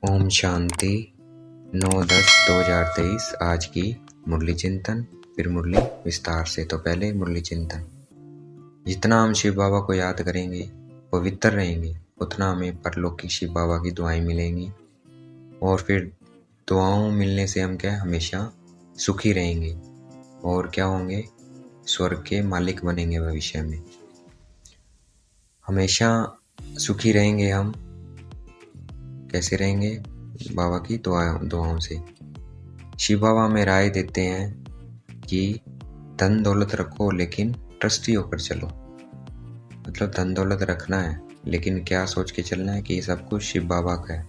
ओम शांति 9/10/2023 आज की मुरली चिंतन, फिर मुरली विस्तार से। तो पहले मुरली चिंतन। जितना हम शिव बाबा को याद करेंगे, पवित्र रहेंगे, उतना हमें परलौकिक शिव बाबा की दुआएं मिलेंगी। और फिर दुआओं मिलने से हम क्या हमेशा सुखी रहेंगे और क्या होंगे, स्वर्ग के मालिक बनेंगे भविष्य में। हमेशा सुखी रहेंगे हम। कैसे रहेंगे? बाबा की दुआओं से। शिव बाबा हमें राय देते हैं कि धन दौलत रखो लेकिन ट्रस्टी होकर चलो। मतलब धन दौलत रखना है लेकिन क्या सोच के चलना है कि ये सब कुछ शिव बाबा का है,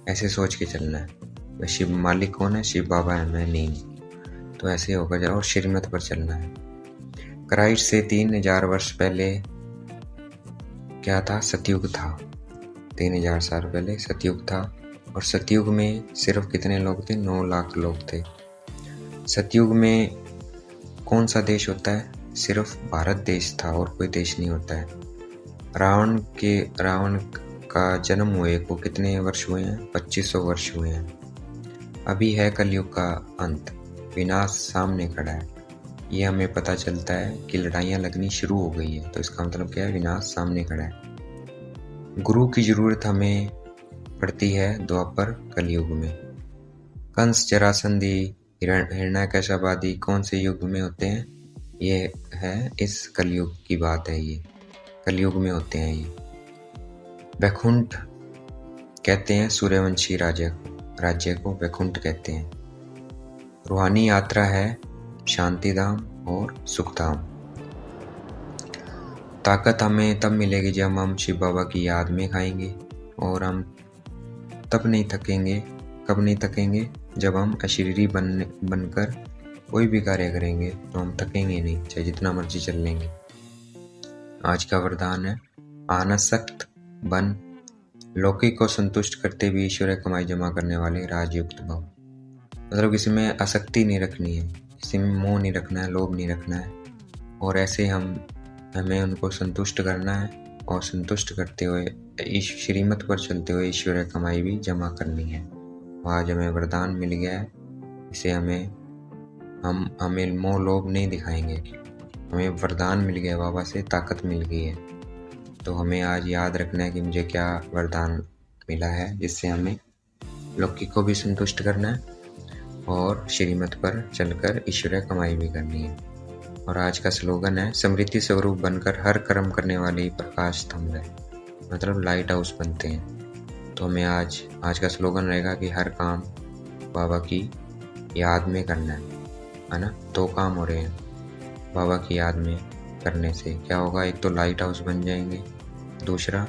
ऐसे सोच के चलना है। वह शिव मालिक कौन है? शिव बाबा है, मैं नहीं। तो ऐसे होकर चलो और श्रीमत पर चलना है। क्राइस्ट से 3000 वर्ष पहले क्या था? सतयुग था। 3000 साल पहले सतयुग था। और सतयुग में सिर्फ कितने लोग थे? 9 लाख लोग थे। सतयुग में कौन सा देश होता है? सिर्फ भारत देश था और कोई देश नहीं होता है। रावण का जन्म हुए को कितने वर्ष हुए हैं? 2500 वर्ष हुए हैं। अभी है कलयुग का अंत, विनाश सामने खड़ा है। ये हमें पता चलता है कि लड़ाइयाँ लगनी शुरू हो गई है। तो इसका मतलब क्या है? विनाश सामने खड़ा है। गुरु की जरूरत हमें पड़ती है द्वापर कलयुग में। कंस, जरासंधी, हिरण्यकश्यप आदि कौन से युग में होते हैं? ये है इस कलयुग की बात है। ये कलयुग में होते हैं। ये वैकुंठ कहते हैं सूर्यवंशी राज्य को वैकुंठ कहते हैं। रूहानी यात्रा है शांति धाम और सुख धाम। ताकत हमें तब मिलेगी जब हम शिव बाबा की याद में खाएंगे। और हम तब नहीं थकेंगे। कब नहीं थकेंगे? जब हम अशरीरी बनकर कोई भी कार्य करेंगे तो हम थकेंगे नहीं, चाहे जितना मर्जी चल लेंगे। आज का वरदान है अनासक्त बन, लौकिक को संतुष्ट करते हुए ईश्वर कमाई जमा करने वाले राजयुक्त भव। मतलब किसी में आसक्ति नहीं रखनी है, किसी में मोह नहीं रखना है, लोभ नहीं रखना है। और ऐसे हमें उनको संतुष्ट करना है और संतुष्ट करते हुए इस श्रीमत पर चलते हुए ईश्वर कमाई भी जमा करनी है। आज हमें वरदान मिल गया है। इसे हमें मोह लोभ नहीं दिखाएंगे। हमें वरदान मिल गया बाबा से, ताकत मिल गई है। तो हमें आज याद रखना है कि मुझे क्या वरदान मिला है, जिससे हमें लौकिक को भी संतुष्ट करना है और श्रीमत पर चलकर ईश्वर कमाई भी करनी है। और आज का स्लोगन है समृद्धि स्वरूप बनकर हर कर्म करने वाली प्रकाश स्तंभ है। मतलब लाइट हाउस बनते हैं। तो हमें आज का स्लोगन रहेगा कि हर काम बाबा की याद में करना है ना। 2 काम हो रहे हैं बाबा की याद में करने से। क्या होगा? एक तो लाइट हाउस बन जाएंगे, दूसरा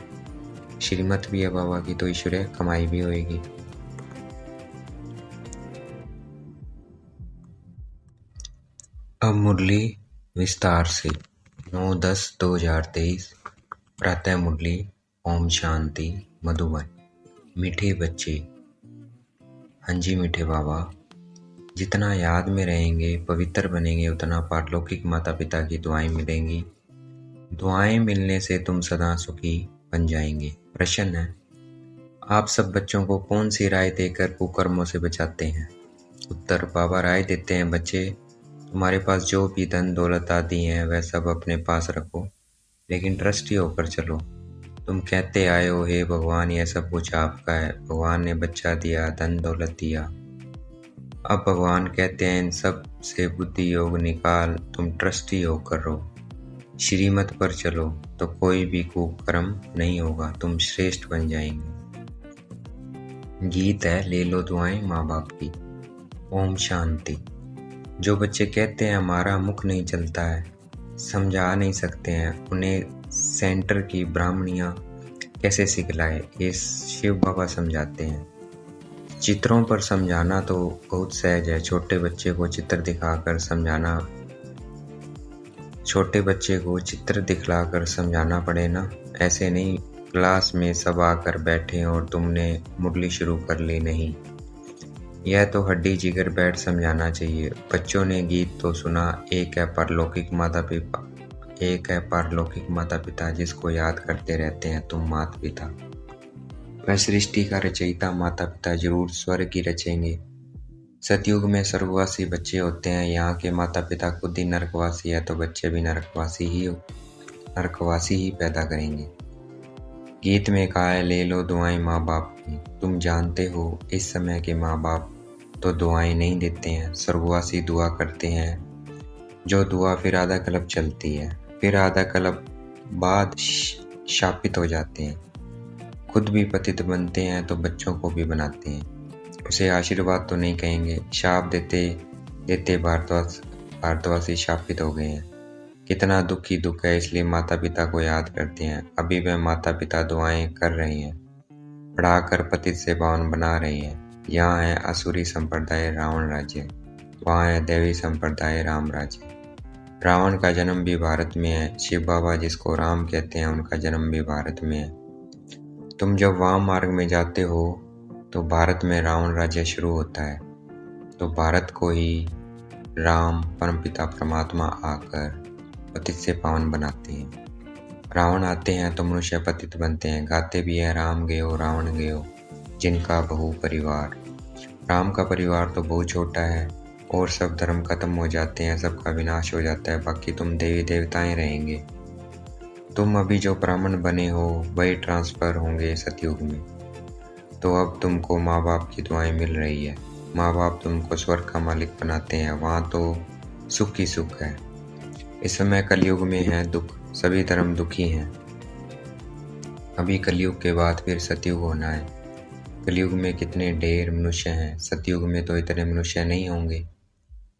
श्रीमत भी है बाबा की, तो ईश्वर कमाई भी होएगी। अब मुरली विस्तार से। 9/10/2023 प्रातः मुरली। ओम शांति। मधुबन। मीठे बच्चे। हाँ जी मीठे बाबा, जितना याद में रहेंगे, पवित्र बनेंगे, उतना पारलौकिक माता पिता की दुआएं मिलेंगी। दुआएं मिलने से तुम सदा सुखी बन जाएंगे। प्रश्न है, आप सब बच्चों को कौन सी राय देकर कुकर्मों से बचाते हैं? उत्तर, बाबा राय देते हैं, बच्चे तुम्हारे पास जो भी धन दौलत आदि है वह सब अपने पास रखो, लेकिन ट्रस्टी होकर चलो। तुम कहते आए हो, हे भगवान यह सब कुछ आपका है, भगवान ने बच्चा दिया, धन दौलत दिया। अब भगवान कहते हैं इन सब से बुद्धि योग निकाल, तुम ट्रस्टी होकर रहो, श्रीमत पर चलो, तो कोई भी कुकर्म नहीं होगा, तुम श्रेष्ठ बन जाएंगे। गीत है ले लो दुआएं माँ बाप की। ओम शांति। जो बच्चे कहते हैं हमारा मुख नहीं चलता है, समझा नहीं सकते हैं, उन्हें सेंटर की ब्राह्मणियाँ कैसे सिखलाए, ये शिव बाबा समझाते हैं। चित्रों पर समझाना तो बहुत सहज है। छोटे बच्चे को चित्र दिखलाकर समझाना पड़े ना। ऐसे नहीं क्लास में सब आकर बैठे और तुमने मुरली शुरू कर ली, नहीं। यह तो हड्डी जिगर बैठ समझाना चाहिए। बच्चों ने गीत तो सुना, एक है पारलौकिक माता पिता जिसको याद करते रहते हैं तुम माता पिता। वह सृष्टि का रचयिता माता पिता जरूर स्वर्ग की रचेंगे। सतयुग में स्वर्गवासी बच्चे होते हैं, यहाँ के माता पिता खुद ही नरकवासी है तो बच्चे भी नरकवासी ही पैदा करेंगे। गीत में कहा है, ले लो दुआएं माँ बाप की। तुम जानते हो इस समय के माँ बाप तो दुआएं नहीं देते हैं, स्वर्गवासी दुआ करते हैं, जो दुआ फिर आधा कल्प चलती है, फिर आधा कल्प बाद शापित हो जाते हैं। खुद भी पतित बनते हैं तो बच्चों को भी बनाते हैं। उसे आशीर्वाद तो नहीं कहेंगे, शाप देते देते भारतवासी शापित हो गए हैं। कितना दुख ही दुख है, इसलिए माता पिता को याद करते हैं। अभी वह माता पिता दुआएं कर रहे हैं, पढ़ाकर पतित से पावन बना रहे हैं। यहाँ है असुरी संप्रदाय रावण राज्य, वहाँ है दैवी संप्रदाय राम राज्य। रावण का जन्म भी भारत में है, शिव बाबा जिसको राम कहते हैं उनका जन्म भी भारत में है। तुम जब वाम मार्ग में जाते हो तो भारत में रावण राज्य शुरू होता है, तो भारत को ही राम परमपिता परमात्मा आकर पतित से पावन बनाते हैं। रावण आते हैं तो मनुष्य पतित बनते हैं, गाते भी है राम गयो रावण गयो जिनका बहु परिवार। राम का परिवार तो बहुत छोटा है और सब धर्म खत्म हो जाते हैं, सबका विनाश हो जाता है, बाकी तुम देवी देवताएं रहेंगे। तुम अभी जो ब्राह्मण बने हो वही ट्रांसफर होंगे सतयुग में। तो अब तुमको माँ बाप की दुआएं मिल रही है, माँ बाप तुमको स्वर्ग का मालिक बनाते हैं, वहाँ तो सुख ही सुख है। इस समय कलयुग में है दुख, सभी धर्म दुखी हैं। अभी कलयुग के बाद फिर सतयुग होना है। कलयुग में कितने ढेर मनुष्य हैं, सतयुग में तो इतने मनुष्य नहीं होंगे।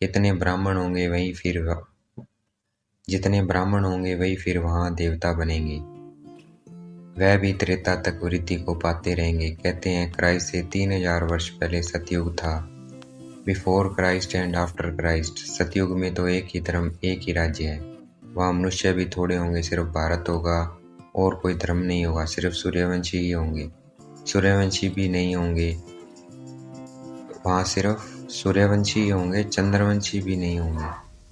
जितने ब्राह्मण होंगे वही फिर वहाँ देवता बनेंगे। वह भी त्रेता तक वृद्धि को पाते रहेंगे। कहते हैं क्राइस्ट से 3000 वर्ष पहले सतयुग था, before Christ and after Christ. सतयुग में तो एक ही धर्म एक ही राज्य है, वहाँ मनुष्य भी थोड़े होंगे, सिर्फ भारत होगा और कोई धर्म नहीं होगा, सिर्फ सूर्यवंशी ही होंगे। सूर्यवंशी भी नहीं होंगे, वहाँ सिर्फ सूर्यवंशी ही होंगे, चंद्रवंशी भी नहीं होंगे।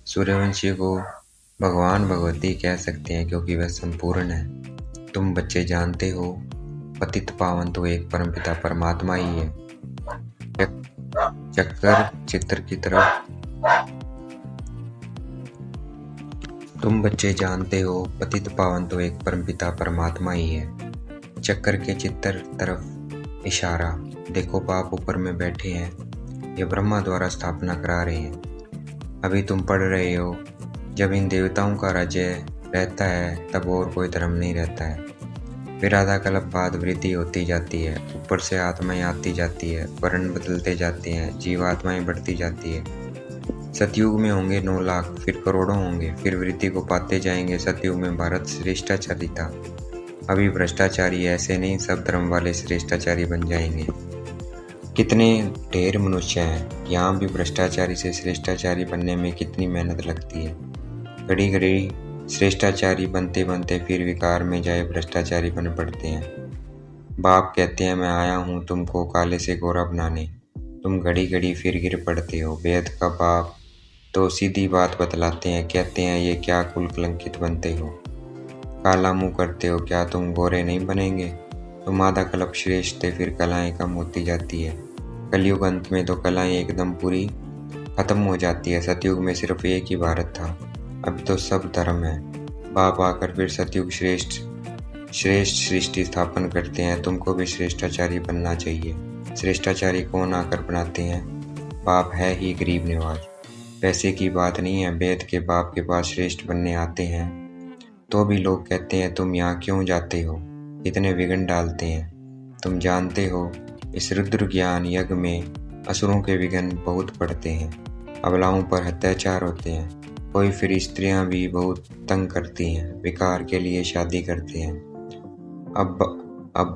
सूर्यवंशी को भगवान भगवती कह सकते हैं क्योंकि वह संपूर्ण है। तुम बच्चे जानते हो पतित पावन तो एक परमपिता परमात्मा ही है। चक्कर चित्र की तरफ तुम बच्चे जानते हो पतित पावन तो एक परमपिता परमात्मा ही है। चक्कर के चित्र तरफ इशारा, देखो बाप ऊपर में बैठे हैं, ये ब्रह्मा द्वारा स्थापना करा रहे हैं। अभी तुम पढ़ रहे हो, जब इन देवताओं का राज्य रहता है तब और कोई धर्म नहीं रहता है। फिर आधा कल्प बाद वृद्धि होती जाती है, ऊपर से आत्माएं आती जाती है, वर्ण बदलते जाते हैं, जीवात्माएं बढ़ती जाती है। सतयुग में होंगे 9 लाख, फिर करोड़ों होंगे, फिर वृद्धि को पाते जाएंगे। सतयुग में भारत श्रेष्ठाचारी था, अभी भ्रष्टाचारी, ऐसे नहीं सब धर्म वाले श्रेष्ठाचारी बन जाएंगे। कितने ढेर मनुष्य हैं, यहाँ भी भ्रष्टाचारी से श्रेष्ठाचारी बनने में कितनी मेहनत लगती है। घड़ी घड़ी श्रेष्ठाचारी बनते बनते फिर विकार में जाए भ्रष्टाचारी बन पड़ते हैं। बाप कहते हैं मैं आया हूँ तुमको काले से गोरा बनाने, तुम घड़ी घड़ी फिर गिर पड़ते हो। वेद का बाप तो सीधी बात बतलाते हैं, कहते हैं ये क्या कुल कलंकित बनते हो, काला मुंह करते हो, क्या तुम गोरे नहीं बनेंगे। तुम आधा कल्प श्रेष्ठ थे, फिर कलाएं कम होती जाती है। कलयुग अंत में तो कलाएं एकदम पूरी खत्म हो जाती है। सतयुग में सिर्फ एक ही भारत था, अब तो सब धर्म है। बाप आकर फिर सतयुग श्रेष्ठ सृष्टि स्थापन करते हैं। तुमको भी श्रेष्ठाचारी बनना चाहिए। श्रेष्ठाचारी कौन आकर बनाते हैं? बाप है ही गरीब निवाज। पैसे की बात नहीं है, वेद के बाप के पास श्रेष्ठ बनने आते हैं तो भी लोग कहते हैं तुम यहाँ क्यों जाते हो, इतने विघ्न डालते हैं। तुम जानते हो इस रुद्र ज्ञान यज्ञ में असुरों के विघ्न बहुत पड़ते हैं, अबलाओं पर अत्याचार होते हैं। कोई फिर स्त्रियां भी बहुत तंग करती हैं, विकार के लिए शादी करते हैं। अब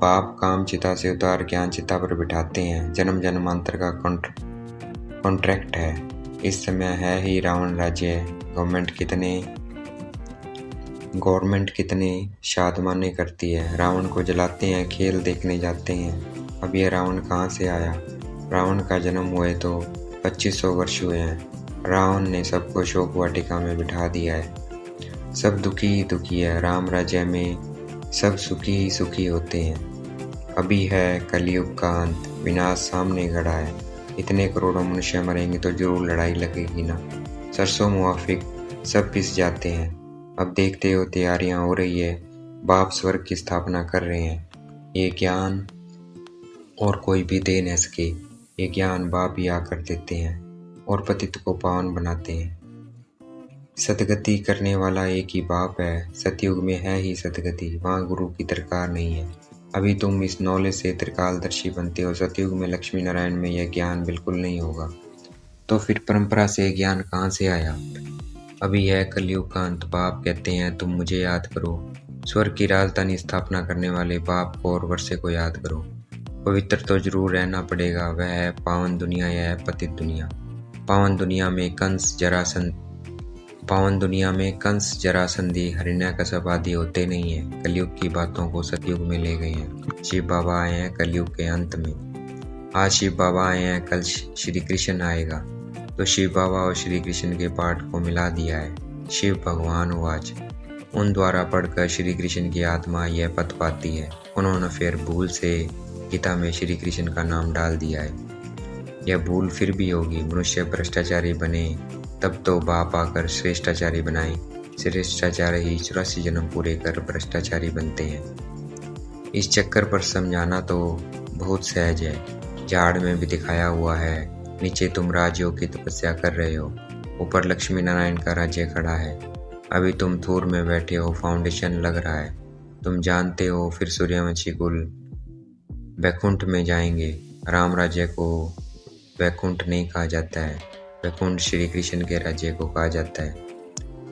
बाप काम चिता से उतार ज्ञान चिता पर बिठाते हैं। जन्म जन्मांतर का कॉन्ट्रैक्ट है। इस समय है ही रावण राज्य। गवर्नमेंट कितने शादमाने करती है। रावण को जलाते हैं, खेल देखने जाते हैं। अब यह रावण कहाँ से आया? रावण का जन्म हुए तो 2500 वर्ष हुए हैं। रावण ने सबको शोक वाटिका में बिठा दिया है। सब दुखी ही दुखी है। राम राज्य में सब सुखी ही सुखी होते हैं। अभी है कलयुग का अंत, विनाश सामने खड़ा है। इतने करोड़ों मनुष्य मरेंगे तो जरूर लड़ाई लगेगी ना। सरसों मुवाफिक सब पिस जाते हैं। अब देखते हो तैयारियां हो रही है, बाप स्वर्ग की स्थापना कर रहे हैं। ये ज्ञान और कोई भी दे न सके, ये ज्ञान बाप ही आकर देते हैं और पतित को पावन बनाते हैं। सदगति करने वाला एक ही बाप है, सतयुग में है ही सदगति, वहाँ गुरु की दरकार नहीं है। अभी तुम इस नॉलेज से त्रिकालदर्शी बनते हो, सतयुग में लक्ष्मी नारायण में यह ज्ञान बिल्कुल नहीं होगा। तो फिर परंपरा से ज्ञान कहाँ से आया? अभी है कलयुग का अंत, बाप कहते हैं तुम मुझे याद करो। स्वर्ग की राजधानी स्थापना करने वाले बाप को और वर्षे को याद करो। पवित्र तो जरूर रहना पड़ेगा, वह है पावन दुनिया, यह है पतित दुनिया। पावन दुनिया में कंस जरासंधी हिरण्यकश्यप आदि होते नहीं है। कलयुग की बातों को सतयुग में ले गए हैं। शिव बाबा आए हैं कलयुग के अंत में। आज शिव बाबा आए हैं, कल श्री कृष्ण आएगा, तो शिव बाबा और श्री कृष्ण के पाठ को मिला दिया है। शिव भगवान आज उन द्वारा पढ़कर श्री कृष्ण की आत्मा यह पद पाती है। उन्होंने फिर भूल से गीता में श्री कृष्ण का नाम डाल दिया है। यह भूल फिर भी होगी। मनुष्य भ्रष्टाचारी बने तब तो बाप आकर श्रेष्ठाचारी बनाए। श्रेष्ठाचार्य ही 84 जन्म पूरे कर भ्रष्टाचारी बनते हैं। इस चक्कर पर समझाना तो बहुत सहज है। झाड़ में भी दिखाया हुआ है, नीचे तुम राजयोग की तपस्या कर रहे हो, ऊपर लक्ष्मी नारायण का राज्य खड़ा है। अभी तुम थूर में बैठे हो, फाउंडेशन लग रहा है। तुम जानते हो फिर सूर्यवंशी कुल वैकुंठ में जाएंगे। राम राज्य को वैकुंठ नहीं कहा जाता है, वैकुंठ श्री कृष्ण के राज्य को कहा जाता है।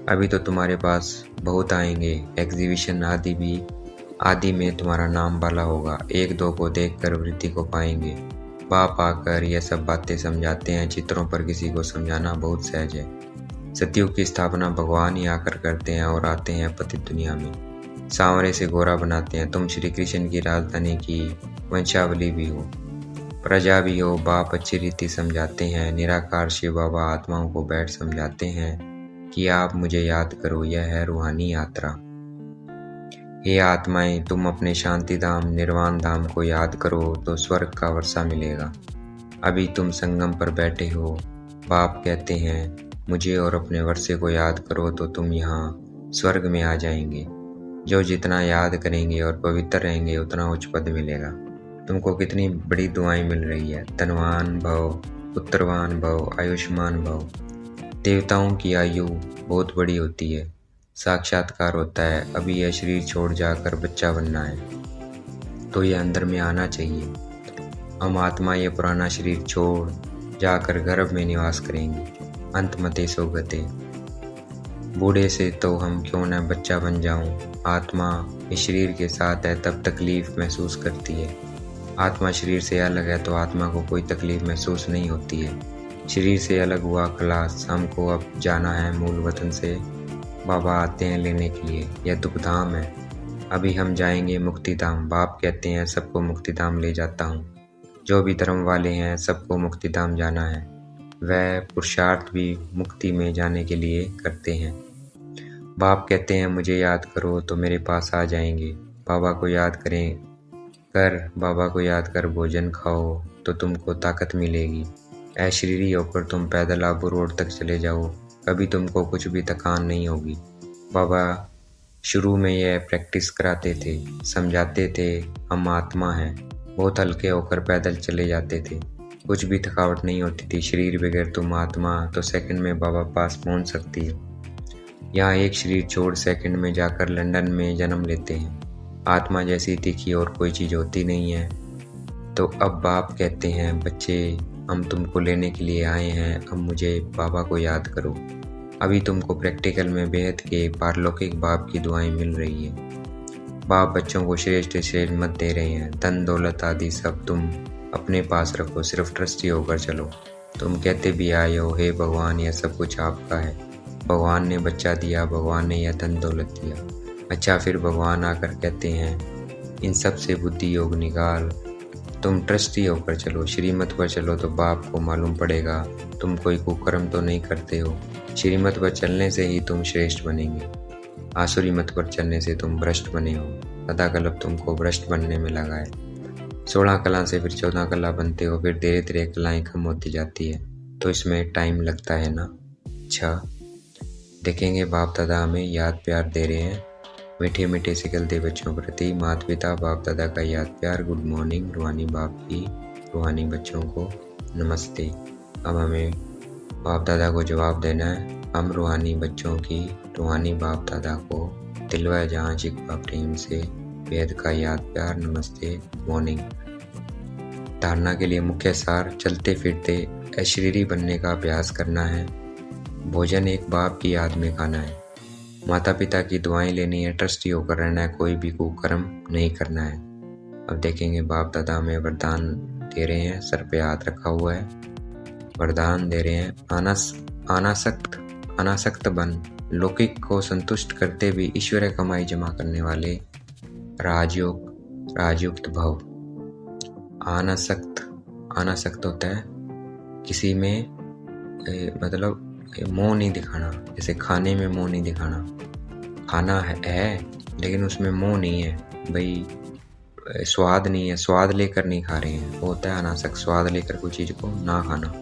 अभी तो तुम्हारे पास बहुत आएंगे, एग्जीबिशन आदि में तुम्हारा नाम वाला होगा। एक दो को देखकर वृत्ति को पाएंगे। बाप आकर यह सब बातें समझाते हैं। चित्रों पर किसी को समझाना बहुत सहज है। सतयुग की स्थापना भगवान ही आकर करते हैं और आते हैं पतित दुनिया में। सांवरे से गोरा बनाते हैं। तुम श्री कृष्ण की राजधानी की वंशावली भी हो, प्रजा भी हो। बाप अच्छी रीति समझाते हैं। निराकार शिव बाबा आत्माओं को बैठ समझाते हैं कि आप मुझे याद करो, यह है रूहानी यात्रा। हे आत्माएं, तुम अपने शांति धाम निर्वाण धाम को याद करो तो स्वर्ग का वर्षा मिलेगा। अभी तुम संगम पर बैठे हो। बाप कहते हैं मुझे और अपने वर्षे को याद करो तो तुम यहाँ स्वर्ग में आ जाएंगे। जो जितना याद करेंगे और पवित्र रहेंगे उतना उच्च पद मिलेगा। तुमको कितनी बड़ी दुआएं मिल रही है। धनवान भव, पुत्रवान भव, आयुष्मान भव। देवताओं की आयु बहुत बड़ी होती है, साक्षात्कार होता है। अभी यह शरीर छोड़ जाकर बच्चा बनना है तो यह अंदर में आना चाहिए। हम आत्मा ये पुराना शरीर छोड़ जाकर गर्भ में निवास करेंगे। अंत मते सो गते। बूढ़े से तो हम क्यों न बच्चा बन जाऊं। आत्मा इस शरीर के साथ है तब तकलीफ महसूस करती है। आत्मा शरीर से अलग है तो आत्मा को कोई तकलीफ महसूस नहीं होती है। शरीर से अलग हुआ खलास। हमको अब जाना है मूल वतन से। बाबा आते हैं लेने के लिए। यह दुख धाम है। अभी हम जाएंगे मुक्ति धाम। बाप कहते हैं सबको मुक्ति धाम ले जाता हूँ। जो भी धर्म वाले हैं सबको मुक्ति धाम जाना है। वह पुरुषार्थ भी मुक्ति में जाने के लिए करते हैं। बाप कहते हैं मुझे याद करो तो मेरे पास आ जाएंगे। बाबा को याद कर भोजन खाओ तो तुमको ताकत मिलेगी। अशरीरी होकर तुम पैदल आबू रोड तक चले जाओ, कभी तुमको कुछ भी थकान नहीं होगी। बाबा शुरू में यह प्रैक्टिस कराते थे, समझाते थे हम आत्मा हैं। बहुत हल्के होकर पैदल चले जाते थे, कुछ भी थकावट नहीं होती थी। शरीर बगैर तुम आत्मा तो सेकंड में बाबा पास पहुंच सकती है। यहाँ एक शरीर छोड़ सेकंड में जाकर लंदन में जन्म लेते हैं। आत्मा जैसी तीखी और कोई चीज़ होती नहीं है। तो अब बाप कहते हैं बच्चे हम तुमको लेने के लिए आए हैं, अब मुझे बाबा को याद करो। अभी तुमको प्रैक्टिकल में बेहद के पारलौकिक बाप की दुआएं मिल रही है। बाप बच्चों को श्रेष्ठ श्रेष्ठ मत दे रहे हैं। धन दौलत आदि सब तुम अपने पास रखो, सिर्फ ट्रस्टी होकर चलो। तुम कहते भी आए हो हे भगवान यह सब कुछ आपका है। भगवान ने बच्चा दिया, भगवान ने यह धन दौलत दिया। अच्छा फिर भगवान आकर कहते हैं इन सब से बुद्धि योग निकाल, तुम ट्रस्टी होकर चलो। श्रीमत पर चलो तो बाप को मालूम पड़ेगा तुम कोई कुकर्म तो नहीं करते हो। श्रीमत पर चलने से ही तुम श्रेष्ठ बनेंगे। आसुरी मत पर चलने से तुम भ्रष्ट बने हो। सदा कल्प तुमको भ्रष्ट बनने में लगा है। 16 कला से फिर 14 कला बनते हो, फिर धीरे धीरे कलाएँ कम होती जाती है, तो इसमें टाइम लगता है ना। अच्छा, देखेंगे बाप दादा हमें याद प्यार दे रहे हैं। मीठे मीठे से गलते बच्चों प्रति माता पिता बाप दादा का याद प्यार। गुड मॉर्निंग रूहानी बाप की रूहानी बच्चों को नमस्ते। अब हमें बाप दादा को जवाब देना है। हम रूहानी बच्चों की रूहानी बाप दादा को दिलवा जहाँ शिकवा प्रेम से वेद का याद प्यार नमस्ते मॉर्निंग। धारणा के लिए मुख्य सार, चलते फिरते अशरीरी बनने का अभ्यास करना है। भोजन एक बाप की याद में खाना है। माता पिता की दुआएं लेनी है। ट्रस्टी होकर रहना है। कोई भी कुकर्म नहीं करना है। अब देखेंगे बाप दादा हमें वरदान दे रहे हैं। सर पे हाथ रखा हुआ है, वरदान दे रहे हैं। अनासक्त बन, लौकिक को संतुष्ट करते भी ईश्वरीय कमाई जमा करने वाले राजयुक्त भव। अनासक्त होता है किसी में मतलब मोह नहीं दिखाना। जैसे खाने में मोह नहीं दिखाना। खाना है लेकिन उसमें मोह नहीं है, भाई स्वाद नहीं है, स्वाद लेकर नहीं खा रहे हैं, वो होता है अनासक्त। स्वाद लेकर कोई चीज़ को ना खाना।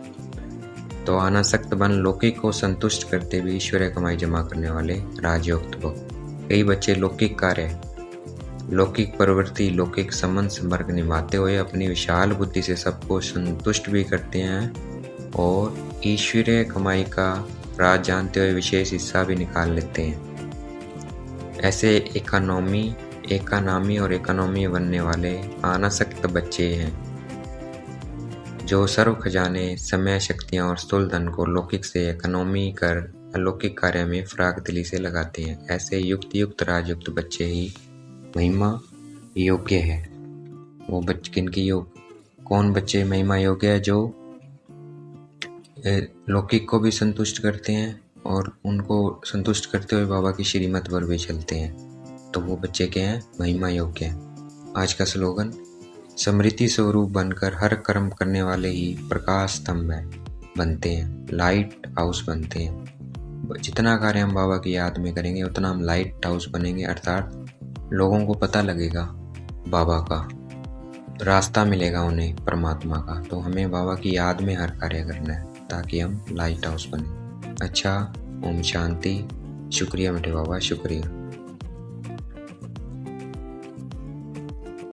तो अनासक्त बन, लौकिक को संतुष्ट करते हुए ईश्वरीय कमाई जमा करने वाले राजयुक्त भव। कई बच्चे लौकिक कार्य, लौकिक प्रवृत्ति, लौकिक संबंध संपर्क निभाते हुए अपनी विशाल बुद्धि से सबको संतुष्ट भी करते हैं और ईश्वरीय कमाई का राज जानते हुए विशेष हिस्सा भी निकाल लेते हैं। ऐसे इकोनॉमी बनने वाले अनासक्त बच्चे हैं जो सर्व खजाने, समय, शक्तियाँ और स्थूल धन को लौकिक से इकोनॉमी कर अलौकिक कार्य में फराक दिली से लगाते हैं। ऐसे युक्त राजयुक्त बच्चे ही महिमा योग्य है। वो बच्चे किनकी कौन बच्चे महिमा योग्य है? जो लौकिक को भी संतुष्ट करते हैं और उनको संतुष्ट करते हुए बाबा की श्रीमत पर भी चलते हैं, तो वो बच्चे के हैं महिमा योग्य हैं। आज का स्लोगन, स्मृति स्वरूप बनकर हर कर्म करने वाले ही प्रकाश स्तंभ बनते हैं, लाइट हाउस बनते हैं। जितना कार्य हम बाबा की याद में करेंगे उतना हम लाइट हाउस बनेंगे, अर्थात लोगों को पता लगेगा बाबा का, रास्ता मिलेगा उन्हें परमात्मा का। तो हमें बाबा की याद में हर कार्य करना है ताकि हम लाइट हाउस बने। अच्छा, ओम शांति। शुक्रिया मेरे बाबा, शुक्रिया।